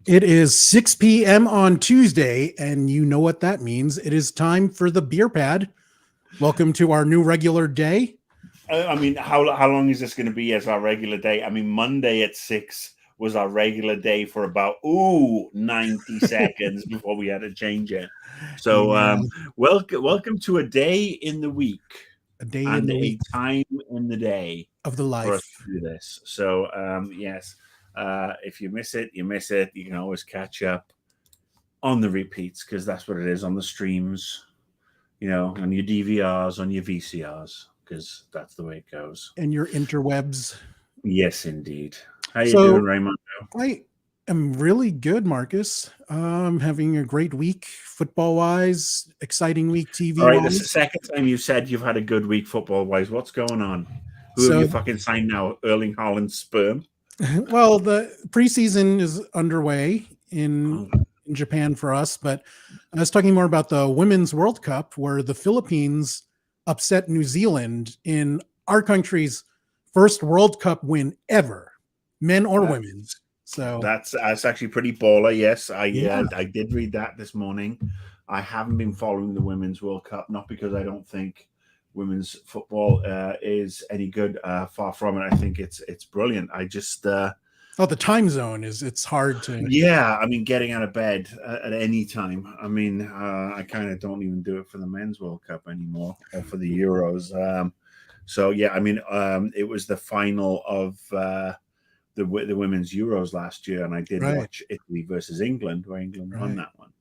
It is 6 p.m. on Tuesday, and you know what that means. It is time for the BeerPad. Welcome to our new regular day. I mean, how long is this going to be as our regular day? I mean, Monday at 6 was our regular day for about 90 seconds before we had to change it. So, Yeah. welcome to a day in the week A day in and the a week time in the day of the for us life. to do this. So, yes, if you miss it, you miss it. You can always catch up on the repeats because that's what it is on the streams. On your DVRs, on your VCRs, because that's the way it goes. And your interwebs. Yes, indeed. How you So doing, Raymond? I am really good, Marcus. Having a great week, football-wise, exciting week, All right, the TV-wise. second time you said you've had a good week football-wise. What's going on? Who have So, you fucking signed now? Erling Haaland's sperm? well, the preseason is underway in Oh, Japan for us, but I was talking more about the Women's World Cup, where the Philippines upset New Zealand in our country's first World Cup win ever, men or that, women's. So, that's actually pretty baller. Yes, yeah, I did read that this morning. I haven't been following the Women's World Cup, not because I don't think women's football is any good. Far from it. I think it's brilliant. I just the time zone it's hard to. Yeah, I mean, getting out of bed at any time. I mean, I kind of don't even do it for the Men's World Cup anymore or for the Euros. So yeah, I mean, it was the final of the women's Euros last year, and I did Right. watch Italy versus England, where England won that one.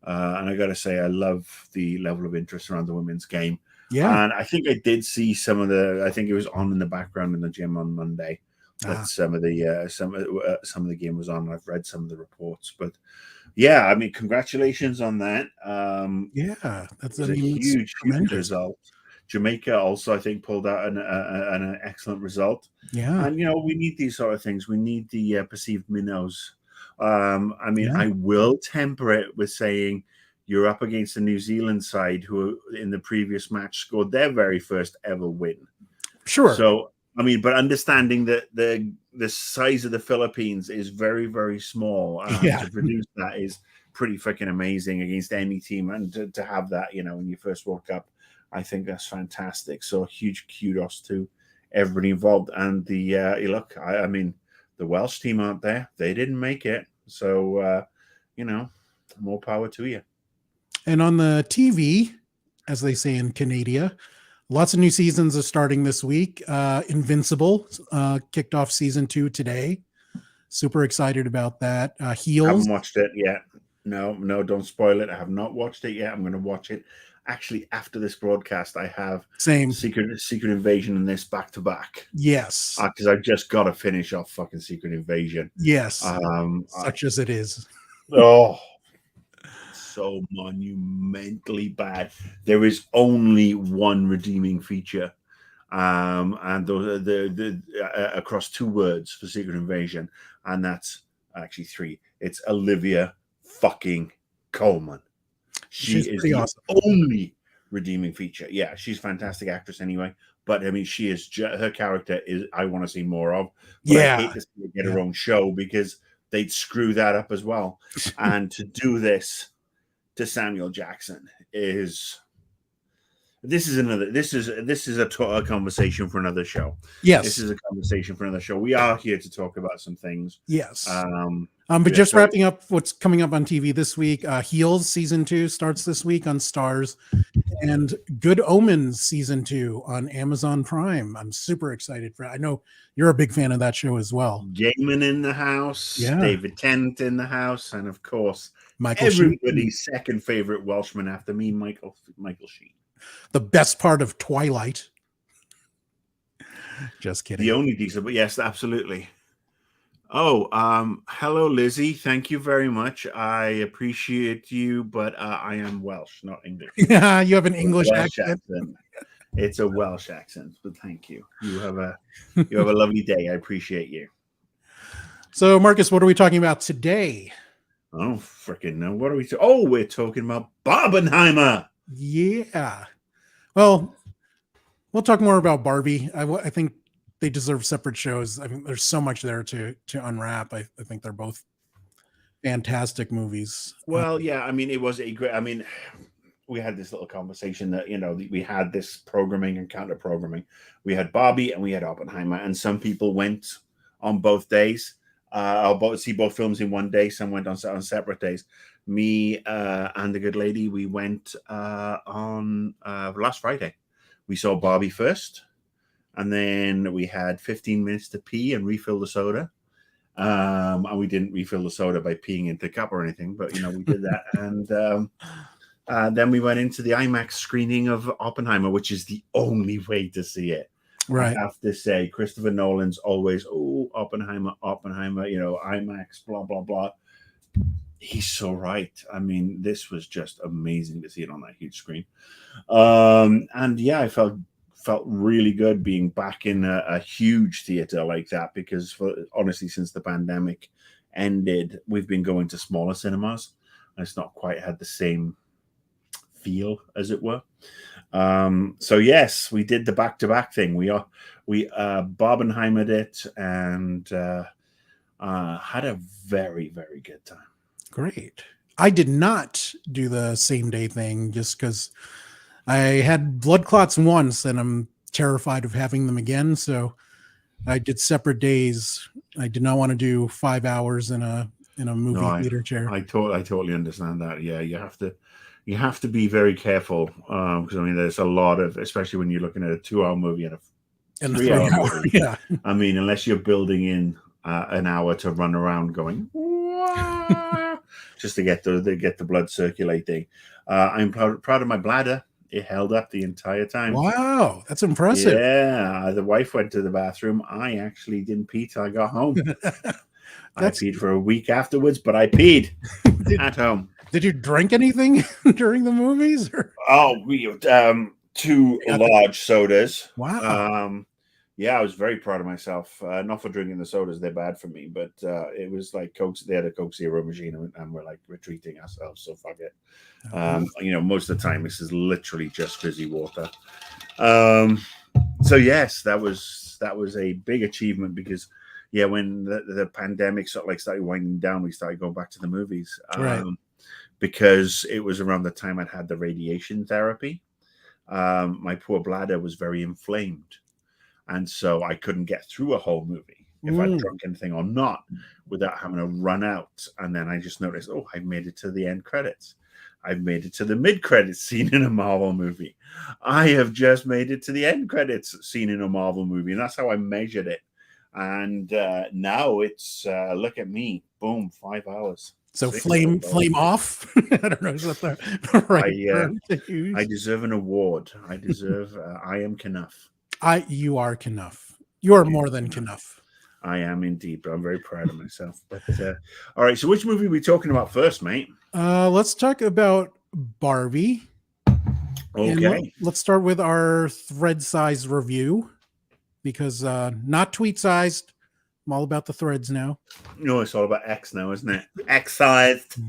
And I got to say, I love the level of interest around the women's game. Yeah. And I think I did see some of the. I think it was on in the background in the gym on Monday. That some of the game was on. I've read some of the reports, but yeah, I mean, congratulations on that. Yeah, It was a huge tremendous. result. Jamaica also, I think, pulled out an excellent result. Yeah. And we need these sort of things. We need the perceived minnows. I mean, Yeah. I will temper it with saying you're up against the New Zealand side, who in the previous match scored their very first ever win. Sure. So, I mean, but understanding that the size of the Philippines is very, very small, to produce that is pretty freaking amazing against any team, and to have that, in your first World Cup, I think that's fantastic. So, huge kudos to everybody involved. And the I mean, the Welsh team aren't there; they didn't make it. So, more power to you. And on the TV, as they say in Canada, lots of new seasons are starting this week. Invincible kicked off season 2 today. Super excited about that. Heels. Haven't watched it yet. No, don't spoil it. I have not watched it yet. I'm going to watch it. Actually, after this broadcast, I have Same. Secret Invasion and this back to back. Yes. Because I've just got to finish off fucking Secret Invasion. Yes. Such as it is. Oh, so monumentally bad. There is only one redeeming feature, and those the across 2 words for Secret Invasion, and that's actually 3. It's Olivia fucking Colman. She is the awesome. only redeeming feature. Yeah, she's a fantastic actress anyway. But I mean, she is her character is I want to see more of. But I hate to see her get her own show because they'd screw that up as well. And to do this to Samuel Jackson is a conversation for another show. Yes, this is a conversation for another show. We are here to talk about some things. Yes. But just wrapping up what's coming up on TV this week. Heels season 2 starts this week on Stars, and Good Omens season 2 on Amazon Prime. I'm super excited for it. I know you're a big fan of that show as well. Gaiman in the house, David Tennant in the house, and of course, everybody's second favorite Welshman after me, Michael Sheen. The best part of Twilight. Just kidding. The only decent, but yes, absolutely. Oh, hello, Lizzie. Thank you very much. I appreciate you, but I am Welsh, not English. Yeah, you have an English accent. It's a Welsh accent, but thank you. You have a lovely day. I appreciate you. So, Marcus, what are we talking about today? Oh, freaking no! What are we? We're talking about Barbenheimer. Yeah. Well, we'll talk more about Barbie. I think they deserve separate shows. I mean, there's so much there to unwrap. I think they're both fantastic movies. Well, yeah, I mean, it was a great. I mean, we had this little conversation that we had this programming and counter programming. We had Barbie and we had Oppenheimer, and some people went on both days. I'll both see both films in one day. Some went on separate days. Me and the good lady, we went on last Friday. We saw Barbie first, and then we had 15 minutes to pee and refill the soda. And we didn't refill the soda by peeing into the cup or anything, but we did that. And then we went into the IMAX screening of Oppenheimer, which is the only way to see it. Right. I have to say, Christopher Nolan's always, Oppenheimer, IMAX, blah, blah, blah. He's so right. I mean, this was just amazing to see it on that huge screen. And yeah, I felt really good being back in a huge theater like that, because honestly, since the pandemic ended, we've been going to smaller cinemas, and it's not quite had the same feel, as it were. So yes, we did the back-to-back thing. We Barbenheimered it, and had a very, very good time. Great. I did not do the same day thing just because I had blood clots once and I'm terrified of having them again. So I did separate days. I did not want to do 5 hours in a movie theater chair. I totally understand that. Yeah, you have to be very careful, because I mean, there's a lot of, especially when you're looking at a 2-hour movie and a 3-hour movie. Yeah. I mean, unless you're building in an hour to run around going just to get the blood circulating. I'm proud of my bladder. It held up the entire time. Wow, that's impressive. Yeah, the wife went to the bathroom. I actually didn't pee till I got home. I peed for a week afterwards, but I peed at home. Did you drink anything during the movies? Oh, we 2 large sodas. Wow. Yeah, I was very proud of myself. Not for drinking the sodas; they're bad for me. But it was like Coke. They had a Coke Zero machine, and we're treating ourselves. So fuck it. Most of the time, this is literally just fizzy water. So yes, that was a big achievement, because when the pandemic sort of started winding down, we started going back to the movies. Right. Because it was around the time I'd had the radiation therapy. My poor bladder was very inflamed, and so I couldn't get through a whole movie if I'd drunk anything or not without having to run out. And then I just noticed, I've made it to the end credits. I've made it to the mid-credits scene in a Marvel movie. I have just made it to the end credits scene in a Marvel movie, and that's how I measured it. And now it's look at me, boom, 5 hours. So flame off. I don't know. Is that the right? I deserve an award. I deserve. I am Knuff. You are Knuff. You are more than Knuff. I am indeed, but I'm very proud of myself. But all right. So, which movie are we talking about first, mate? Let's talk about Barbie. Okay. Let's start with our thread size review, because not tweet sized. I'm all about the threads now. No, it's all about X now, isn't it? X-sized.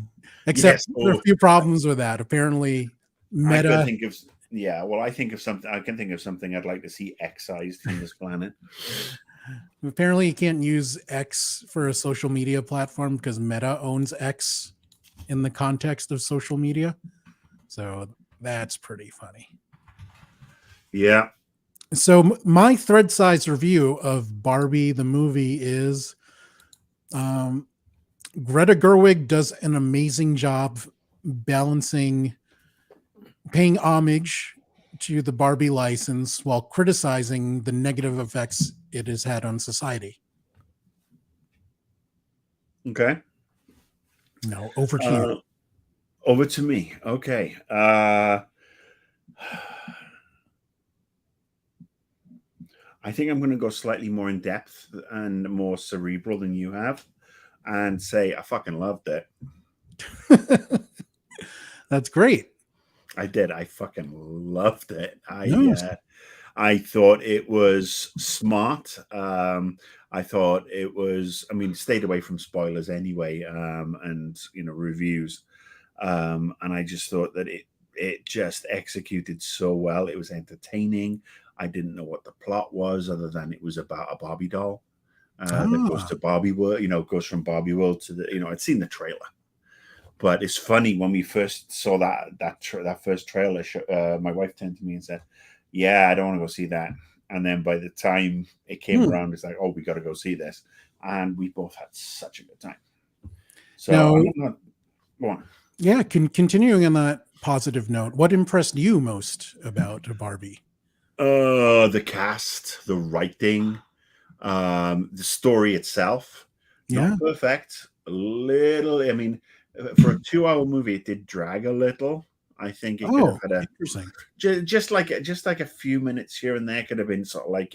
Except there are a few problems with that. Apparently, Meta. I can think of something I'd like to see X-sized from this planet. Apparently, you can't use X for a social media platform because Meta owns X in the context of social media. So that's pretty funny. Yeah. So my thread size review of Barbie the movie is Greta Gerwig does an amazing job balancing paying homage to the Barbie license while criticizing the negative effects it has had on society. Okay. No, over to you. Over to me. Okay. I think I'm going to go slightly more in depth and more cerebral than you have, and say I fucking loved it. That's great. I did. I fucking loved it. I thought it was smart. I thought it was. I mean, stayed away from spoilers anyway, and reviews. And I just thought that it just executed so well. It was entertaining. I didn't know what the plot was, other than it was about a Barbie doll. that goes to Barbie World. Goes from Barbie World to the. I'd seen the trailer, but it's funny when we first saw that first trailer. My wife turned to me and said, "Yeah, I don't want to go see that." And then by the time it came around, it's like, "Oh, we got to go see this," and we both had such a good time. So now, go on. Yeah, continuing on that positive note, what impressed you most about Barbie? The cast, the writing, the story itself. Yeah. Not perfect. A little. I mean, for a 2-hour movie, it did drag a little. I think it could have had interesting. Just like a few minutes here and there could have been sort of like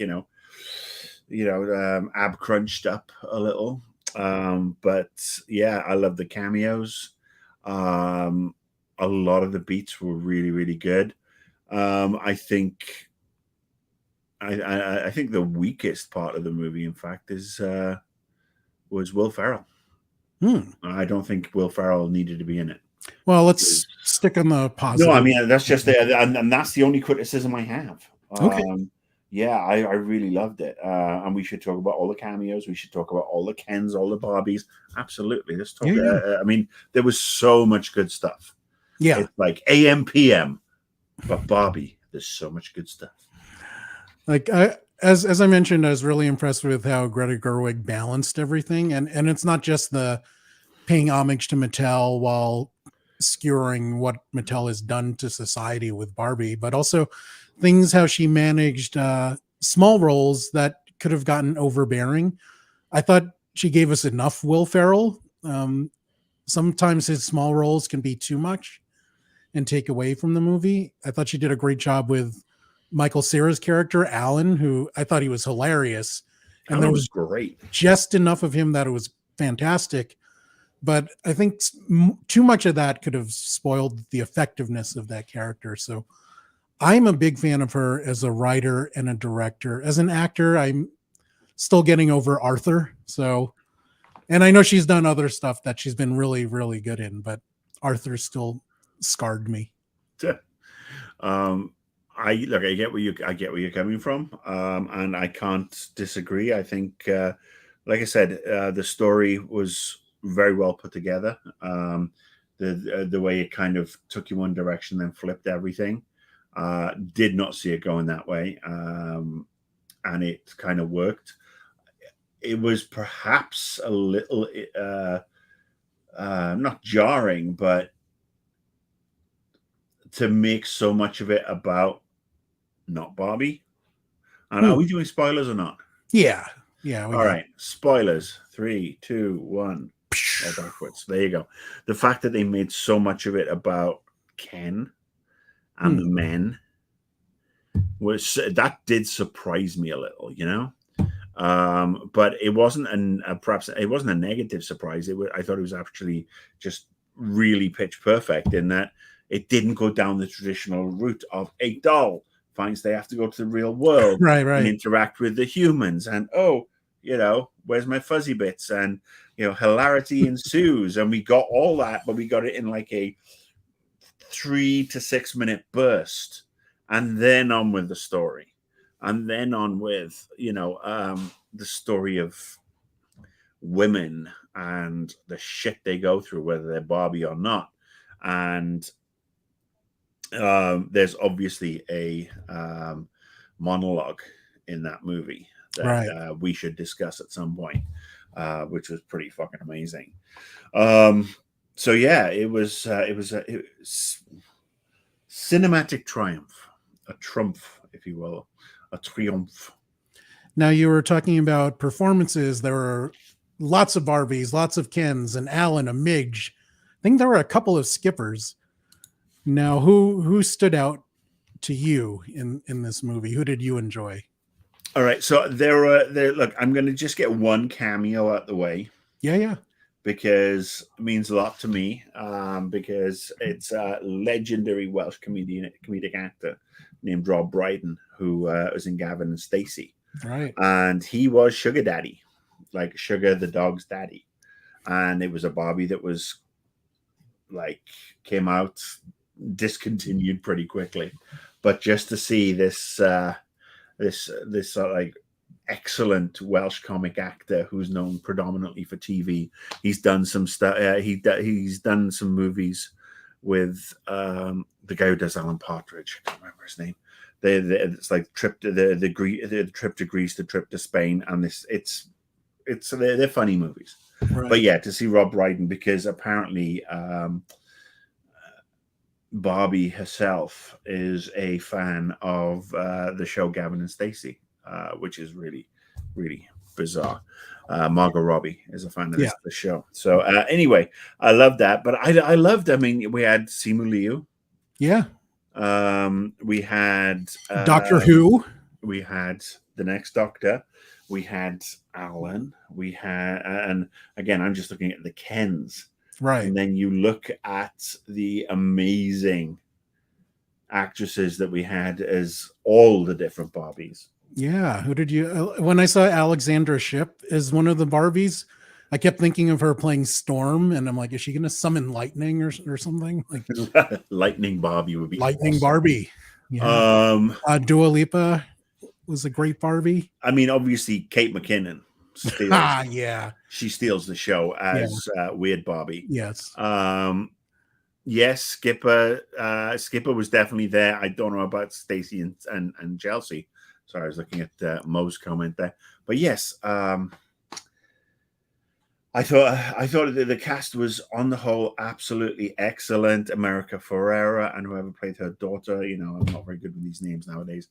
ab crunched up a little. But yeah, I love the cameos. A lot of the beats were really, really good. I think the weakest part of the movie, in fact, was Will Ferrell. I don't think Will Ferrell needed to be in it. Well, let's stick on the positive. No, I mean that's just and that's the only criticism I have. Okay. Yeah, I really loved it, and we should talk about all the cameos. We should talk about all the Kens, all the Barbies. Absolutely, let's talk. I mean, there was so much good stuff. Yeah, it's like AM PM, but Barbie, there's so much good stuff. Like as I mentioned, I was really impressed with how Greta Gerwig balanced everything, and it's not just the paying homage to Mattel while skewering what Mattel has done to society with Barbie, but also things how she managed small roles that could have gotten overbearing. I thought she gave us enough Will Ferrell. Sometimes his small roles can be too much and take away from the movie. I thought she did a great job with Michael Cera's character, Alan, who I thought he was hilarious. And there was great. Just enough of him that it was fantastic. But I think too much of that could have spoiled the effectiveness of that character. So I'm a big fan of her as a writer and a director. As an actor, I'm still getting over Arthur. So, and I know she's done other stuff that she's been really, really good in, but Arthur still scarred me. I get where you're coming from, and I can't disagree. I think, like I said, the story was very well put together. The way it kind of took you one direction, then flipped everything. Did not see it going that way, and it kind of worked. It was perhaps a little not jarring, but to make so much of it about not Barbie. And are we doing spoilers or not? Yeah. All right. Spoilers. 3, 2, 1. All backwards. There you go. The fact that they made so much of it about Ken and the men that did surprise me a little, but it wasn't perhaps it wasn't a negative surprise. I thought it was actually just really pitch perfect in that it didn't go down the traditional route of a doll finds they have to go to the real world and interact with the humans, and where's my fuzzy bits, and hilarity ensues, and we got all that, but we got it in like a 3 to 6 minute burst, and then on with the story, and then on with the story of women and the shit they go through, whether they're Barbie or not. And there's obviously a monologue in that movie that we should discuss at some point, which was pretty fucking amazing. So yeah, it was cinematic triumph, a triumph, if you will, a triumph. Now, you were talking about performances. There were lots of Barbies, lots of Kens, and Alan, a Midge. I think there were a couple of Skippers. Now, who stood out to you in this movie? Who did you enjoy? All right, so there. Look, I'm going to just get one cameo out the way. Yeah. Because it means a lot to me. Because it's a legendary Welsh comedic actor named Rob Brydon, who was in Gavin and Stacey. Right. And he was Sugar Daddy, like Sugar the dog's daddy. And it was a Barbie that was came out, discontinued pretty quickly. But just to see this excellent Welsh comic actor who's known predominantly for TV. He's done some stuff. He's done some movies with the guy who does Alan Partridge. I can't remember his name. It's like the trip to Greece, the trip to Spain, and they're funny movies. Right. But yeah, to see Rob Brydon, because apparently Barbie herself is a fan of the show Gavin and Stacey, which is really, really bizarre. Margot Robbie is a fan of the show. So anyway, I love that. But I loved, I mean, we had Simu Liu. Yeah. We had Doctor Who. We had The Next Doctor. We had Alan. We had, and again, I'm just looking at the Kens. Right. And then you look at the amazing actresses that we had as all the different Barbies. Yeah. Who did you, when I saw Alexandra Shipp as one of the Barbies, I kept thinking of her playing Storm, and I'm like, is she going to summon lightning or something? Like Lightning Barbie would be Lightning awesome. Barbie. Yeah. Dua Lipa was a great Barbie. I mean, obviously, Kate McKinnon steals. Yeah. She steals the show as Weird Barbie. Yes. Yes, Skipper. Skipper was definitely there. I don't know about Stacey and Chelsea. Sorry, I was looking at Mo's comment there. But yes, I thought that the cast was on the whole absolutely excellent. America Ferrera and whoever played her daughter, you know, I'm not very good with these names nowadays,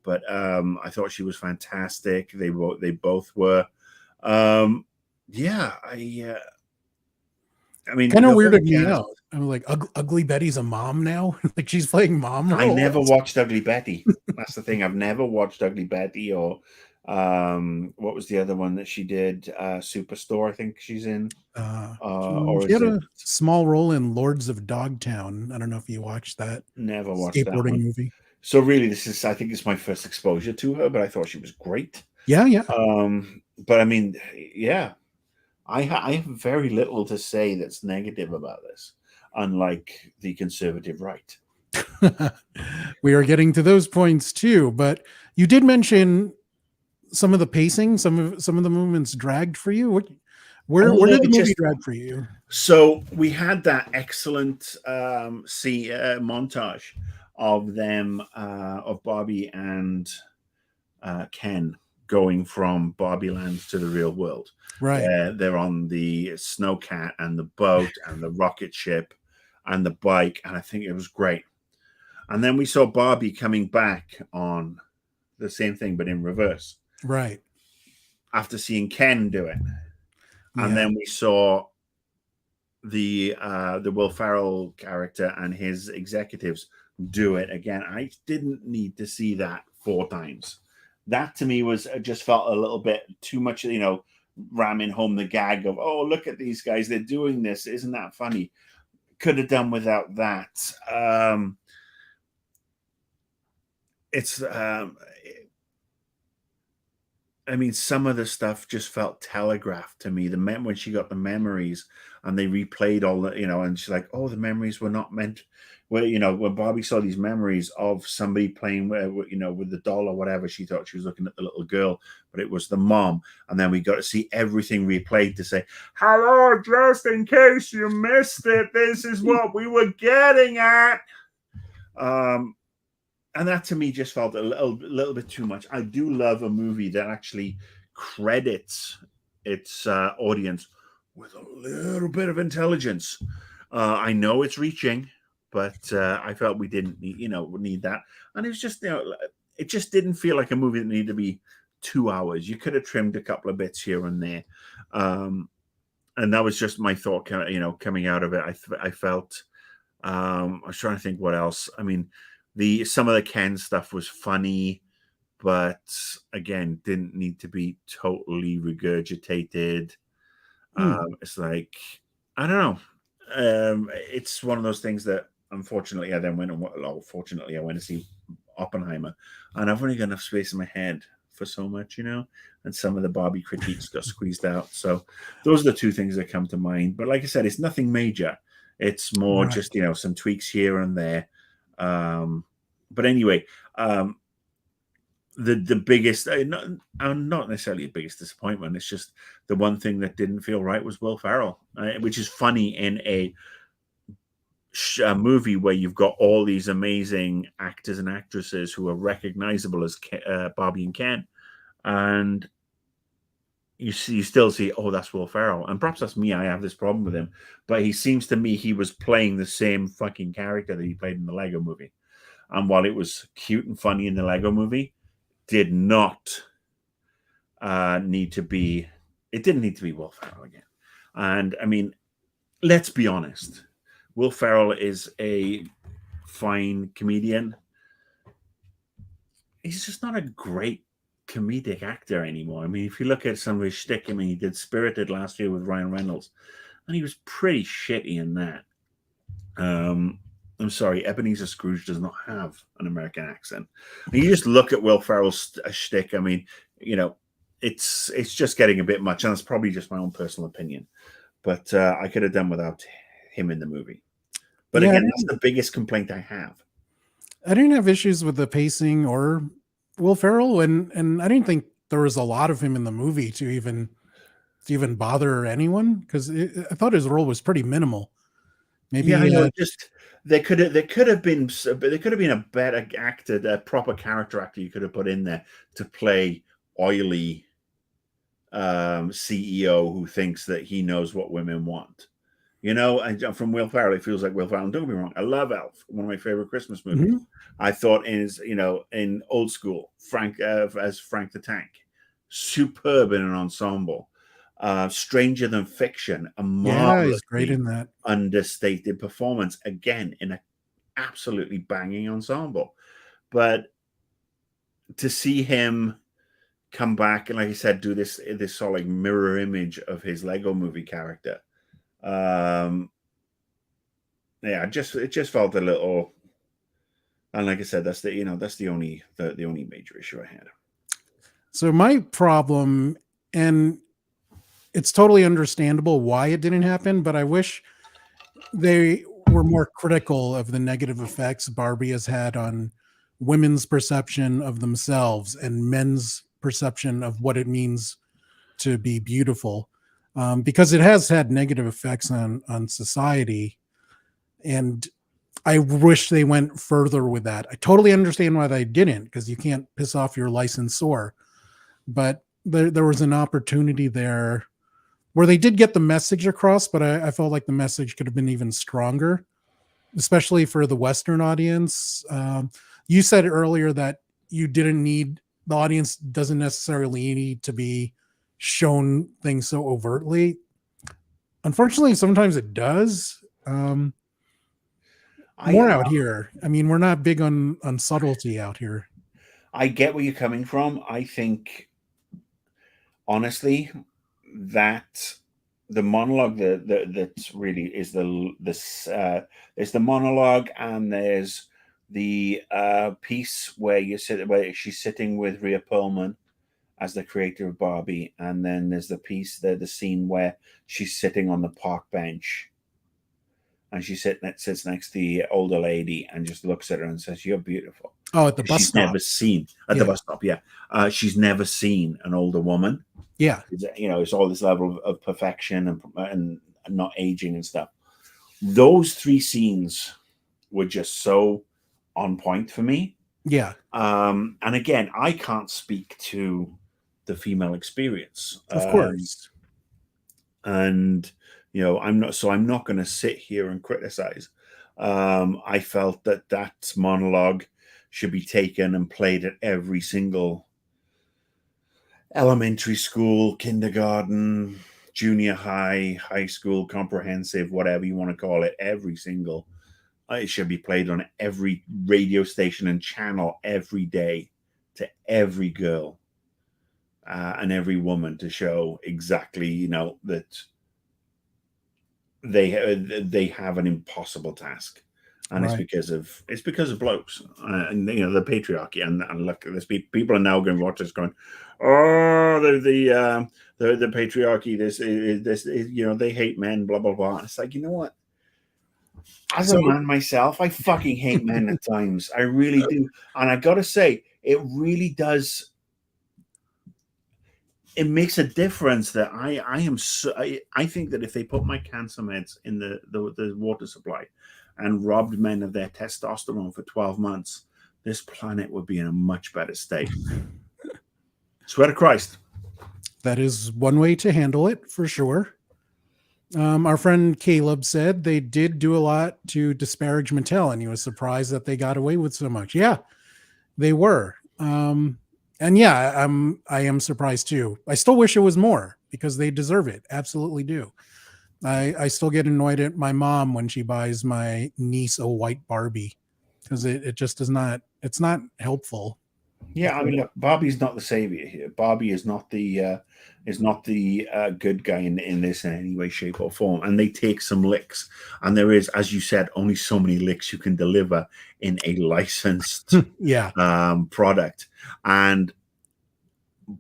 but I thought she was fantastic. They both were. I mean, kind of weirded me out. I'm like, Ugly Betty's a mom now. Like she's playing mom roles. I never watched Ugly Betty. That's the thing. I've never watched Ugly Betty or. What was the other one that she did? Superstore, I think she's in. She had a small role in Lords of Dogtown. I don't know if you watched that. Never watched that skateboarding movie. So really, I think it's my first exposure to her, but I thought she was great. Yeah. But I mean, yeah, I have very little to say that's negative about this, unlike the conservative right. We are getting to those points too, but you did mention some of the pacing, some of the movements dragged for you. Where did the movie drag for you? So we had that excellent montage of them, of Barbie and Ken going from Barbie Land to the real world. Right. They're on the snowcat and the boat and the rocket ship and the bike, and I think it was great. And then we saw Barbie coming back on the same thing, but in reverse. Right. After seeing Ken do it. And then we saw the Will Ferrell character and his executives do it again. I didn't need to see that 4 times. That to me just felt a little bit too much, you know, ramming home the gag of, oh, look at these guys, they're doing this. Isn't that funny? Could have done without that. I mean, some of the stuff just felt telegraphed to me. When she got the memories and they replayed all the, you know, and she's like, oh, the memories were not meant. Well, you know, when Barbie saw these memories of somebody playing, you know, with the doll or whatever, she thought she was looking at the little girl, but it was the mom. And then we got to see everything replayed to say, hello, just in case you missed it, this is what we were getting at. And that to me just felt a little bit too much. I do love a movie that actually credits its audience with a little bit of intelligence. I know it's reaching, but I felt we didn't need that. And it was just, you know, it just didn't feel like a movie that needed to be 2 hours. You could have trimmed a couple of bits here and there. And that was just my thought, you know, coming out of it. I felt, I was trying to think what else. I mean, some of the Ken stuff was funny, but again, didn't need to be totally regurgitated. It's like, I don't know. It's one of those things that unfortunately I went to see Oppenheimer, and I've only got enough space in my head for so much, you know, and some of the Barbie critiques got squeezed out. So those are the 2 things that come to mind. But like I said, it's nothing major. It's more just, you know, some tweaks here and there. But anyway, the biggest, not necessarily the biggest disappointment. It's just the one thing that didn't feel right was Will Ferrell, which is funny in a movie where you've got all these amazing actors and actresses who are recognizable as Barbie and Ken, and you still see, oh, that's Will Ferrell, and perhaps that's me. I have this problem with him, but he seems to me he was playing the same fucking character that he played in the Lego movie, and while it was cute and funny in the Lego movie, did not need to be. It didn't need to be Will Ferrell again, and I mean, let's be honest. Will Ferrell is a fine comedian. He's just not a great comedic actor anymore. I mean, if you look at some of his shtick, I mean, he did Spirited last year with Ryan Reynolds, and he was pretty shitty in that. I'm sorry, Ebenezer Scrooge does not have an American accent. And you just look at Will Ferrell's shtick. I mean, you know, it's just getting a bit much, and it's probably just my own personal opinion. But I could have done without him in the movie. But yeah, again, that's the biggest complaint I have. I didn't have issues with the pacing or Will Ferrell, and I didn't think there was a lot of him in the movie to even bother anyone, because I thought his role was pretty minimal. Maybe I know, just there could have been a better actor, a proper character actor you could have put in there to play oily CEO who thinks that he knows what women want. You know, and from Will Ferrell, it feels like Will Ferrell. Don't get me wrong, I love Elf, one of my favorite Christmas movies. Mm-hmm. I thought in Old School, Frank as Frank the Tank, superb in an ensemble. Stranger Than Fiction, a marvelous, great in that, understated performance, again in an absolutely banging ensemble. But to see him come back and, like I said, do this sort of like mirror image of his Lego movie character. It just felt a little, and like I said, that's the only major issue I had. So my problem, and it's totally understandable why it didn't happen, but I wish they were more critical of the negative effects Barbie has had on women's perception of themselves and men's perception of what it means to be beautiful. Because it has had negative effects on society, and I wish they went further with that. I totally understand why they didn't, because you can't piss off your licensor, but there was an opportunity there where they did get the message across, but I felt like the message could have been even stronger, especially for the Western audience. You said earlier that the audience doesn't necessarily need to be shown things so overtly. Unfortunately, sometimes it does. More out here. I mean, we're not big on subtlety out here. I get where you're coming from. I think, honestly, that the monologue that's really is there's the monologue, and there's the piece where she's sitting with Rhea Perlman as the creator of Barbie, and then there's the scene where she's sitting on the park bench, and she sits next to the older lady and just looks at her and says, "You're beautiful." Oh, at the bus stop. The bus stop. Yeah, she's never seen an older woman. Yeah, it's all this level of perfection and not aging and stuff. Those three scenes were just so on point for me. Yeah. And again, I can't speak to the female experience, of course, and I'm not going to sit here and criticize. I felt that monologue should be taken and played at every single elementary school, kindergarten, junior high, high school, comprehensive, whatever you want to call it. Every single, it should be played on every radio station and channel every day to every girl. And every woman, to show exactly, that they have an impossible task, and right. it's because of blokes and the patriarchy, and look, there's people are now going to watch this going, oh, the patriarchy, this they hate men, blah blah blah. And it's like, you know what? As a man myself, I fucking hate men at times. I really do, and I got to say, it really does. It makes a difference that I think that if they put my cancer meds in the water supply and robbed men of their testosterone for 12 months, this planet would be in a much better state. Swear to Christ. That is one way to handle it, for sure. Our friend Caleb said they did do a lot to disparage Mattel, and he was surprised that they got away with so much. Yeah, they were. And yeah, I am surprised too. I still wish it was more because they deserve it. Absolutely do. I still get annoyed at my mom when she buys my niece a white Barbie because it just does not, it's not helpful. Yeah, I mean, look, Barbie's not the savior here. Barbie is not the good guy in this in any way, shape, or form. And they take some licks, and there is, as you said, only so many licks you can deliver in a licensed product. And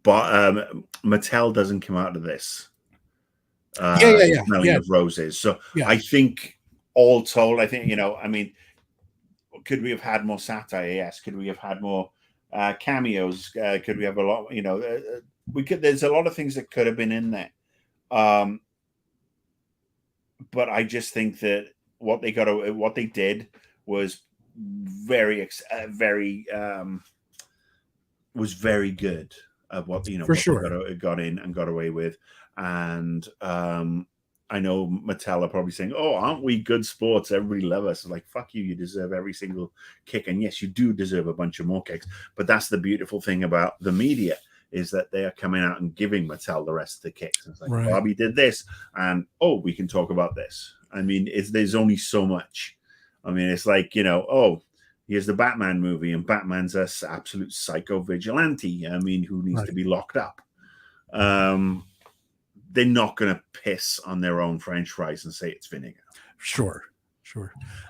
Mattel doesn't come out of this smelling of roses. So I think, all told, I think I mean, could we have had more satire? Yes. Could we have had more cameos? Could we have a lot? We could. There's a lot of things that could have been in there, but I just think that what they did was very good of what For sure. they got in and got away with. And I know Mattel are probably saying, "Oh, aren't we good sports? Everybody love us." It's like, fuck you, you deserve every single kick. And yes, you do deserve a bunch of more kicks. But that's the beautiful thing about the media, is that they are coming out and giving Mattel the rest of the kicks. It's like, Barbie did this, and we can talk about this. I mean, there's only so much. I mean, it's like, here's the Batman movie, and Batman's a absolute psycho vigilante. I mean, who needs to be locked up? They're not going to piss on their own French fries and say it's vinegar. Sure.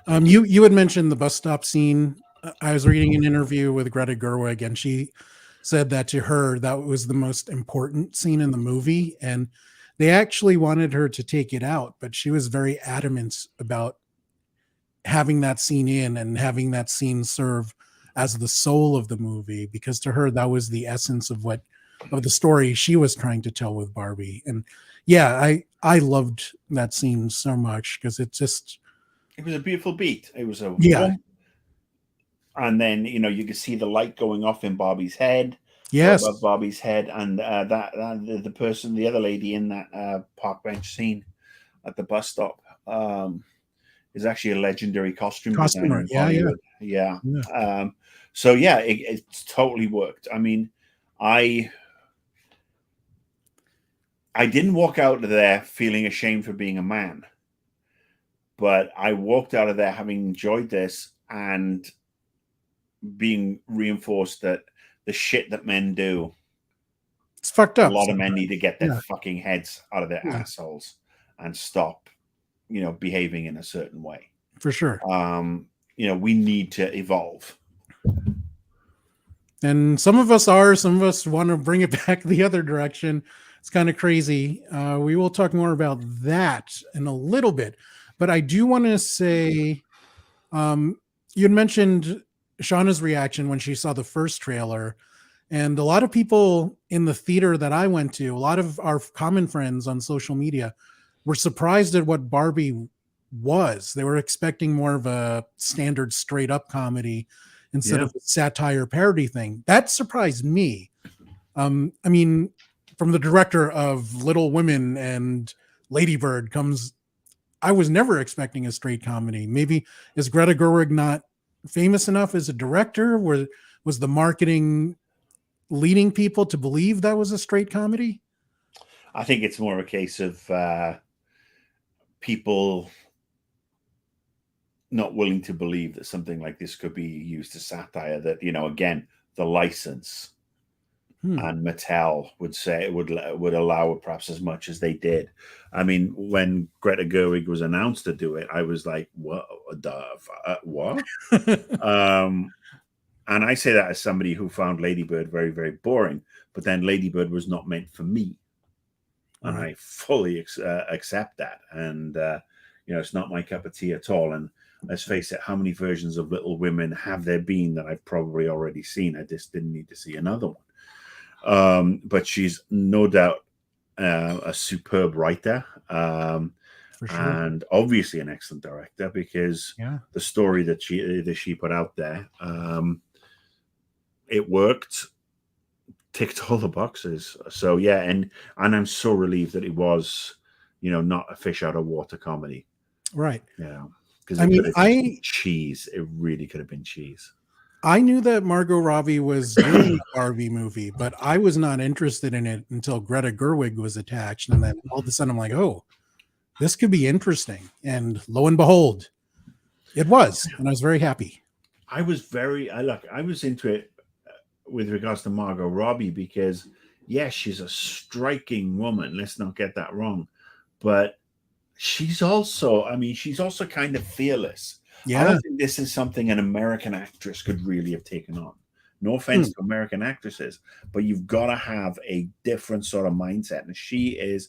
You had mentioned the bus stop scene. I was reading an interview with Greta Gerwig, and she said that to her, that was the most important scene in the movie. And they actually wanted her to take it out, but she was very adamant about having that scene in and having that scene serve as the soul of the movie, because to her, that was the essence of the story she was trying to tell with Barbie. And yeah, I loved that scene so much because it was a beautiful beat. It was warm. And then you could see the light going off in Barbie's head. Yes, above Barbie's head, and the other lady in that park bench scene at the bus stop is actually a legendary costumer in Hollywood. Yeah. So yeah, it totally worked. I mean, I didn't walk out of there feeling ashamed for being a man, but I walked out of there having enjoyed this and being reinforced that the shit that men do, it's fucked up. A lot of men need to get their fucking heads out of their assholes and stop, behaving in a certain way. For sure. We need to evolve. And some of us want to bring it back the other direction. It's kind of crazy. We will talk more about that in a little bit. But I do want to say, you had mentioned Shauna's reaction when she saw the first trailer. And a lot of people in the theater that I went to, a lot of our common friends on social media, were surprised at what Barbie was. They were expecting more of a standard straight up comedy instead of a satire parody thing. That surprised me. I mean, from the director of Little Women and Lady Bird I was never expecting a straight comedy. Maybe is Greta Gerwig not famous enough as a director? Was the marketing leading people to believe that was a straight comedy? I think it's more a case of people not willing to believe that something like this could be used as satire. That again, the license and Mattel would say it would allow it perhaps as much as they did. I mean, when Greta Gerwig was announced to do it, I was like, "What? What?" And I say that as somebody who found Lady Bird very, very boring. But then Lady Bird was not meant for me, and I fully accept that. And it's not my cup of tea at all. And let's face it, how many versions of Little Women have there been that I've probably already seen? I just didn't need to see another one. But she's no doubt a superb writer, For sure. and obviously an excellent director, because Yeah. the story that she put out there, it worked, ticked all the boxes. So yeah, and I'm so relieved that it was, not a fish out of water comedy. Right. Because I mean, cheese. It really could have been cheese. I knew that Margot Robbie was doing a Barbie movie, but I was not interested in it until Greta Gerwig was attached. And then all of a sudden I'm like, oh, this could be interesting. And lo and behold, it was. And I was very happy. I was into it with regards to Margot Robbie, because yes, she's a striking woman. Let's not get that wrong. But she's also kind of fearless. Yeah. I don't think this is something an American actress could really have taken on. No offense to American actresses, but you've got to have a different sort of mindset. And she is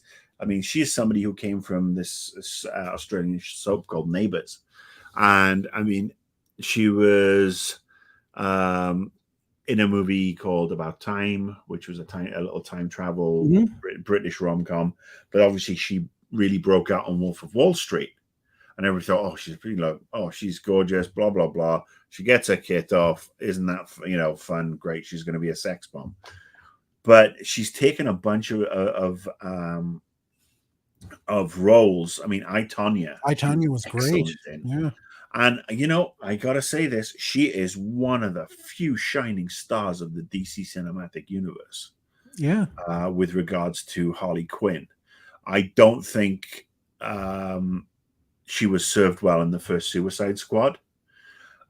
somebody who came from this Australian soap called Neighbours. And I mean, she was in a movie called About Time, which was a little time travel British rom-com. But obviously she really broke out on Wolf of Wall Street. And everybody thought, oh, she's pretty low. Oh, she's gorgeous, blah, blah, blah. She gets her kit off. Isn't that, fun? Great. She's going to be a sex bomb. But she's taken a bunch of roles. I mean, I, Tonya was great. Yeah. And, I got to say this. She is one of the few shining stars of the DC cinematic universe. Yeah. With regards to Harley Quinn. I don't think she was served well in the first Suicide Squad.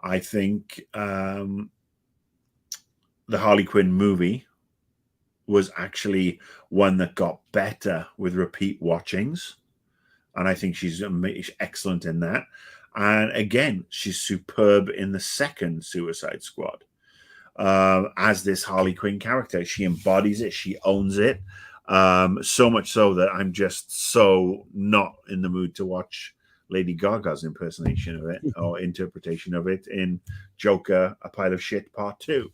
I think the Harley Quinn movie was actually one that got better with repeat watchings. And I think she's excellent in that. And again, she's superb in the second Suicide Squad as this Harley Quinn character. She embodies it. She owns it. So much so that I'm just so not in the mood to watch Lady Gaga's impersonation of it or interpretation of it in Joker, A Pile of Shit Part 2.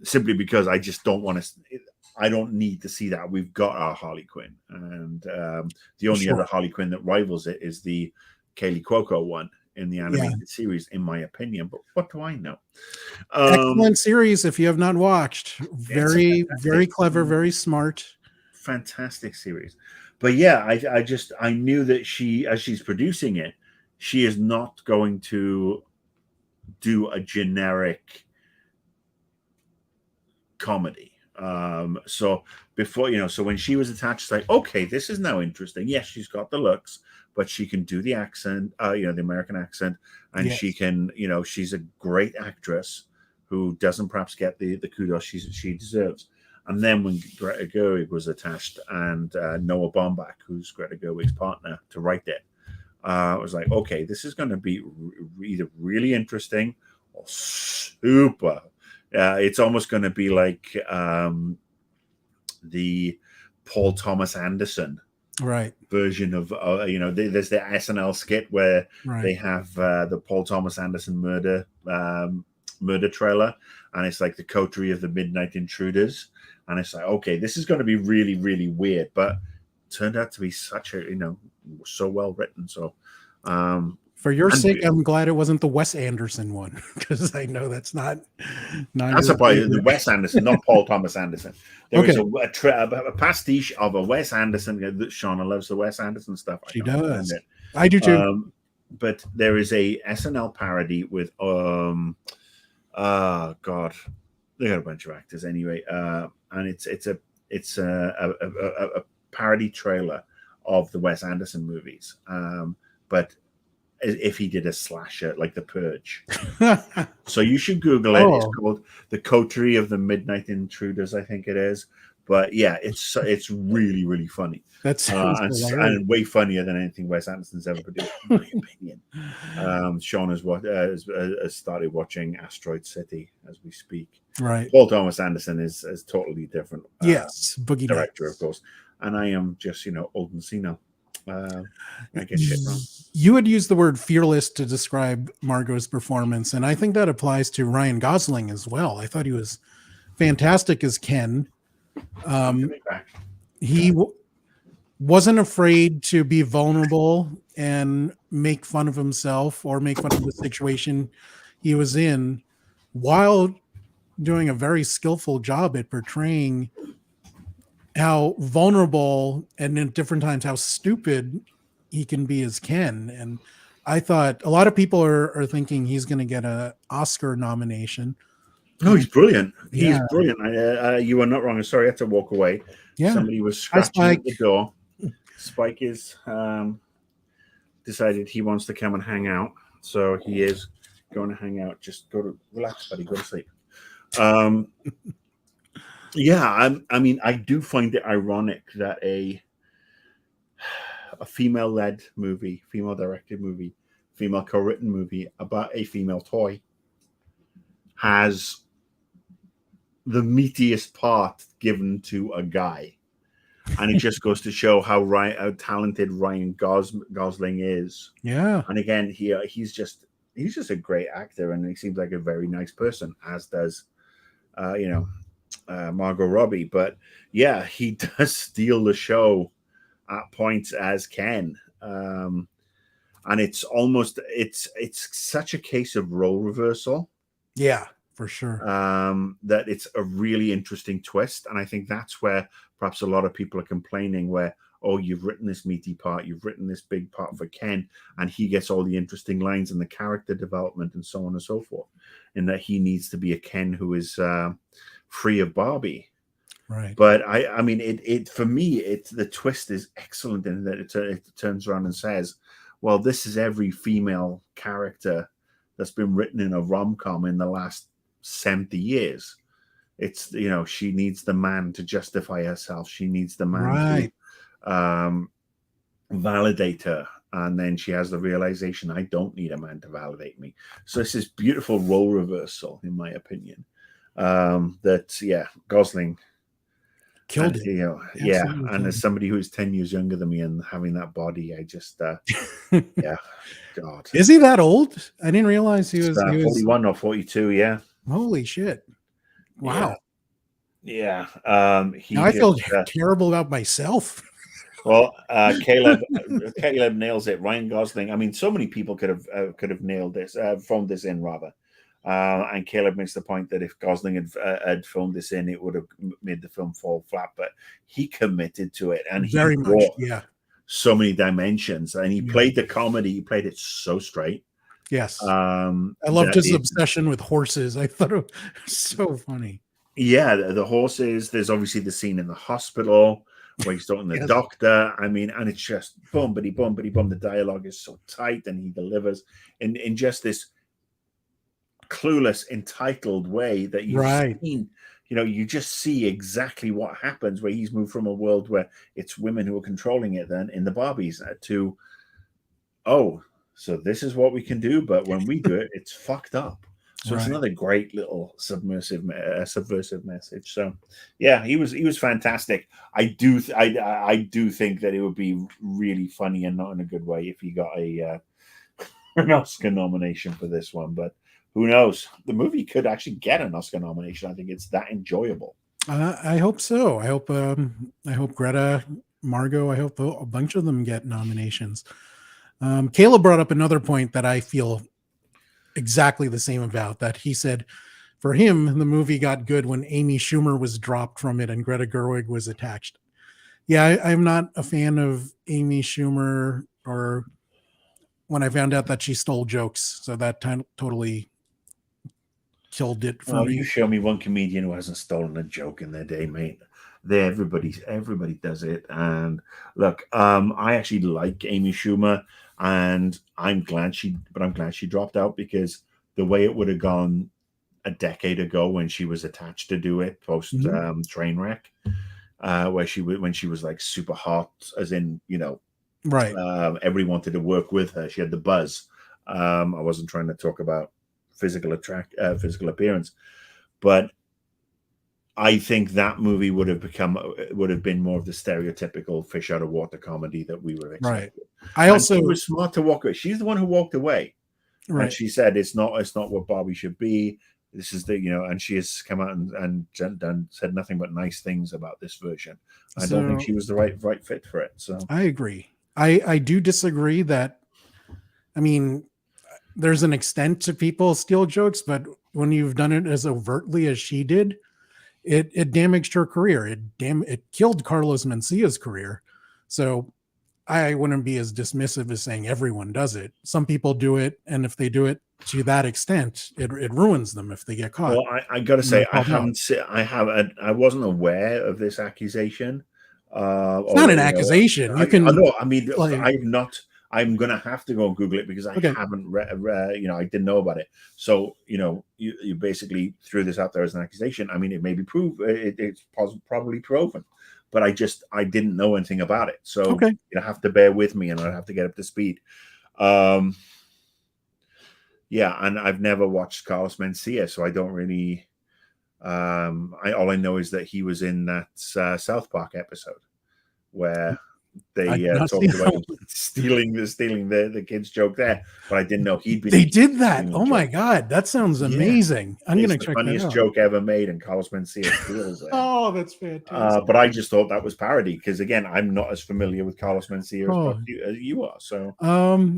Simply because I just don't want to. I don't need to see that. We've got our Harley Quinn, and the only other Harley Quinn that rivals it is the Kaylee Cuoco one in the animated series, in my opinion. But what do I know? Excellent series if you have not watched. Very, very clever, very smart. Fantastic series. But yeah, I knew that as she's producing it, she is not going to do a generic comedy. So before, so when she was attached, it's like, okay, this is now interesting. Yes, she's got the looks, but she can do the accent, the American accent, and she can, she's a great actress who doesn't perhaps get the kudos she deserves. And then when Greta Gerwig was attached, and Noah Baumbach, who's Greta Gerwig's partner, to write it, I was like, okay, this is going to be either really interesting or super. It's almost going to be like the Paul Thomas Anderson version of, there's the SNL skit where they have the Paul Thomas Anderson murder trailer, and it's like the coterie of the Midnight Intruders. And it's like, okay, this is going to be really, really weird, but turned out to be such a, so well written. So, for your sake, I'm glad it wasn't the Wes Anderson one, because I know that's not. That's the Wes Anderson, not Paul Thomas Anderson. There is a pastiche of a Wes Anderson. Shauna loves the Wes Anderson stuff. She does. I do too. But there is a SNL parody with God, they got a bunch of actors anyway, and it's a parody trailer of the Wes Anderson movies, but if he did a slasher like The Purge. So you should Google it. It's called The Coterie of the Midnight Intruders, I think it is. But yeah, it's really, really funny. That's and way funnier than anything Wes Anderson's ever produced, in my opinion. Sean has started watching Asteroid City as we speak. Right. Paul Thomas Anderson is totally different. Yes, Boogie director, Nights, of course. And I am just, old and senile. I get shit wrong. You had used the word fearless to describe Margot's performance, and I think that applies to Ryan Gosling as well. I thought he was fantastic as Ken. He wasn't afraid to be vulnerable and make fun of himself or make fun of the situation he was in, while doing a very skillful job at portraying how vulnerable and at different times how stupid he can be as Ken. And I thought a lot of people are thinking he's going to get an Oscar nomination. No, he's brilliant. He's Yeah. brilliant. You are not wrong. I'm sorry, I had to walk away. Yeah. Somebody was scratching at the door. Spike is decided he wants to come and hang out, so he is going to hang out. Just go to relax, buddy. Go to sleep. Yeah, I mean, I do find it ironic that a female-led movie, female-directed movie, female co-written movie about a female toy has the meatiest part given to a guy, and it just goes to show how talented Ryan Gosling is. Yeah, and again, he's just a great actor, and he seems like a very nice person, as does Margot Robbie. But yeah, he does steal the show at points as Ken, and it's such a case of role reversal. Yeah, for sure. That it's a really interesting twist, and I think that's where perhaps a lot of people are complaining, where, oh, you've written this meaty part, you've written this big part for Ken, and he gets all the interesting lines and the character development and so on and so forth, and that he needs to be a Ken who is free of Barbie. Right. But I mean, it for me, the twist is excellent in that it turns around and says, well, this is every female character that's been written in a rom-com in the last 70 years. It's, she needs the man to justify herself. She needs the man to validate her. And then she has the realization, I don't need a man to validate me. So it's this beautiful role reversal, in my opinion. Gosling killed it. Yeah. And as somebody who is 10 years younger than me and having that body, I just, yeah, God. Is he that old? I didn't realize he was 41 or 42. Yeah. Holy shit. Wow. Yeah. Now I feel terrible about myself. Well, Caleb nails it. Ryan Gosling. I mean, so many people could have nailed this, phoned this in rather. And Caleb makes the point that if Gosling had filmed this in, it would have made the film fall flat. But he committed to it, and very much, so many dimensions. And he played the comedy. He played it so straight. Yes, I loved his obsession with horses. I thought it was so funny. Yeah, the horses. There's obviously the scene in the hospital where he's talking to the doctor. I mean, and it's just boom, bitty, boom, bitty, boom. The dialogue is so tight, and he delivers in just this clueless, entitled way that you've seen. You just see exactly what happens, where he's moved from a world where it's women who are controlling it then in the Barbies to, oh, so this is what we can do, but when we do it, it's fucked up. So it's another great little subversive message. So yeah, he was fantastic. I do think that it would be really funny, and not in a good way, if he got an Oscar nomination for this one. But who knows? The movie could actually get an Oscar nomination. I think it's that enjoyable. I hope so. I hope Greta, Margot, I hope a bunch of them get nominations. Caleb brought up another point that I feel exactly the same about. That he said, for him, the movie got good when Amy Schumer was dropped from it and Greta Gerwig was attached. Yeah, I'm not a fan of Amy Schumer, or when I found out that she stole jokes. So that totally killed it for me. You show me one comedian who hasn't stolen a joke in their day, mate. Everybody does it. And look, I actually like Amy Schumer, and I'm glad she dropped out, because the way it would have gone a decade ago when she was attached to do it post Trainwreck, when she was like super hot, as in, everybody wanted to work with her. She had the buzz. I wasn't trying to talk about physical appearance, but I think that movie would have been more of the stereotypical fish out of water comedy that we were Right. expecting. I And also she was smart to walk away. She's the one who walked away, and right. she said it's not what Barbie should be. This is the and she has come out and said nothing but nice things about this version. I don't think So she was the right fit for it. So I agree. I do disagree that. I mean, there's an extent to people steal jokes, but when you've done it as overtly as she did, it damaged her career. It killed Carlos Mencia's career. So I wouldn't be as dismissive as saying everyone does it. Some people do it, and if they do it to that extent, it ruins them if they get caught. well, I got to And they're say, called out. I wasn't aware of this accusation. It's not an accusation. You I can know. I mean, like I'm not. I'm gonna have to go and Google it because I okay. haven't read. I didn't know about it. So, you basically threw this out there as an accusation. I mean, it may be it's probably proven, but I didn't know anything about it. So Okay. you have to bear with me, and I have to get up to speed. Yeah, and I've never watched Carlos Mencia, so I don't really. All I know is that he was in that South Park episode where I they did not see talked about that. stealing the kids joke there, but I didn't know he'd been. They did that. stealing Oh the my joke. god, that sounds Yeah, amazing. I'm it's gonna the check that funniest out. joke ever made, and Carlos Mencia steals it. Oh, that's fantastic. But I just thought that was parody because again, I'm not as familiar with Carlos Mencia Oh. as you are. So